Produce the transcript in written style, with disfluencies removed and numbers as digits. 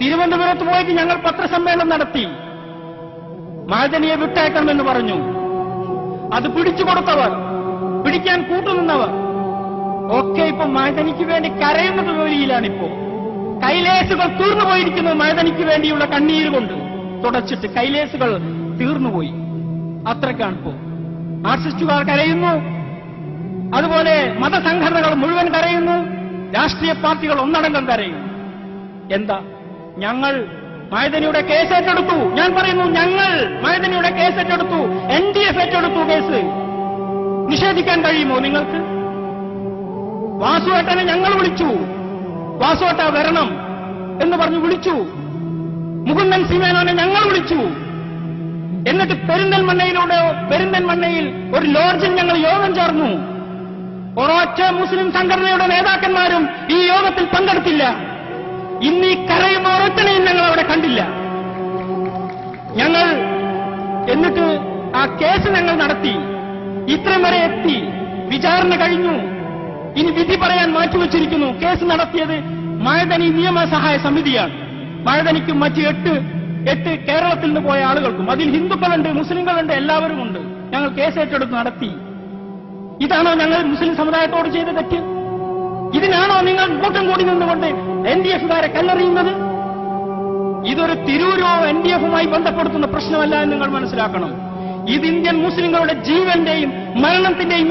തിരുവനന്തപുരത്ത് പോയിട്ട് ഞങ്ങൾ പത്രസമ്മേളനം നടത്തി. മഅദനിയെ വിട്ടേക്കണമെന്ന് പറഞ്ഞു. അത് പിടിച്ചുകൊടുത്തവർ, പിടിക്കാൻ കൂട്ടുനിന്നവർ ഒക്കെ ഇപ്പൊ മഅദനിക്ക് വേണ്ടി കരയുന്നത് ജോലിയിലാണിപ്പോ. കൈലേസുകൾ തീർന്നുപോയിരിക്കുന്നു. മഅദനിക്ക് വേണ്ടിയുള്ള കണ്ണീര് കൊണ്ട് തുടച്ചിട്ട് കൈലേസുകൾ തീർന്നുപോയി. അത്രക്കാണിപ്പോ. മാർക്സിസ്റ്റുകാർ കരയുന്നു, അതുപോലെ മതസംഘടനകൾ മുഴുവൻ കരയുന്നു, രാഷ്ട്രീയ പാർട്ടികൾ ഒന്നടങ്കം കരയുന്നു. എന്താ? ഞങ്ങൾ മഅദനിയുടെ കേസ് ഏറ്റെടുത്തു. ഞാൻ പറയുന്നു, ഞങ്ങൾ മഅദനിയുടെ കേസ് ഏറ്റെടുത്തു. NDF ഏറ്റെടുത്തു കേസ്. നിഷേധിക്കാൻ കഴിയുമോ നിങ്ങൾക്ക്? വാസുവേട്ടനെ ഞങ്ങൾ വിളിച്ചു. വാസുവേട്ട വരണം എന്ന് പറഞ്ഞു വിളിച്ചു. മുകുന്ദൻ സിമേനോനെ ഞങ്ങൾ വിളിച്ചു. എന്നിട്ട് പെരിന്തൽമണ്ണയിൽ ഒരു ലോഡ്ജിൽ ഞങ്ങൾ യോഗം ചേർന്നു. ഒരൊറ്റ മുസ്ലിം സംഘടനയുടെ നേതാക്കന്മാരും ഈ യോഗത്തിൽ പങ്കെടുത്തില്ല. ഇന്ന് ഈ കരയുന്ന ഒരൊറ്റനെയും ഞങ്ങൾ അവിടെ കണ്ടില്ല. ഞങ്ങൾ എന്നിട്ട് ആ കേസ് ഞങ്ങൾ നടത്തി. ഇത്രയും വരെ എത്തി. വിചാരണ കഴിഞ്ഞു. ഇനി വിധി പറയാൻ മാറ്റിവെച്ചിരിക്കുന്നു. കേസ് നടത്തിയത് മഅദനി നിയമസഹായ സമിതിയാണ്. മഅദനിക്കും മറ്റ് എട്ട് കേരളത്തിൽ നിന്ന് പോയ ആളുകൾക്കും, അതിൽ ഹിന്ദുക്കളുണ്ട്, മുസ്ലിങ്ങളുണ്ട്, എല്ലാവരും ഉണ്ട്. ഞങ്ങൾ കേസ് ഏറ്റെടുത്ത് നടത്തി. ഇതാണോ ഞങ്ങൾ മുസ്ലിം സമുദായത്തോട് ചെയ്ത തെറ്റ്? ഇതിനാണോ നിങ്ങൾ കൂട്ടം കൂടി നിന്നുകൊണ്ട് NDF-കാരെ കല്ലെറിയുന്നത്? ഇതൊരു തിരൂരോ NDF-മായി ബന്ധപ്പെടുത്തുന്ന പ്രശ്നമല്ല എന്ന് നിങ്ങൾ മനസ്സിലാക്കണം. ഇത് ഇന്ത്യൻ മുസ്ലിങ്ങളുടെ ജീവന്റെയും മരണത്തിന്റെയും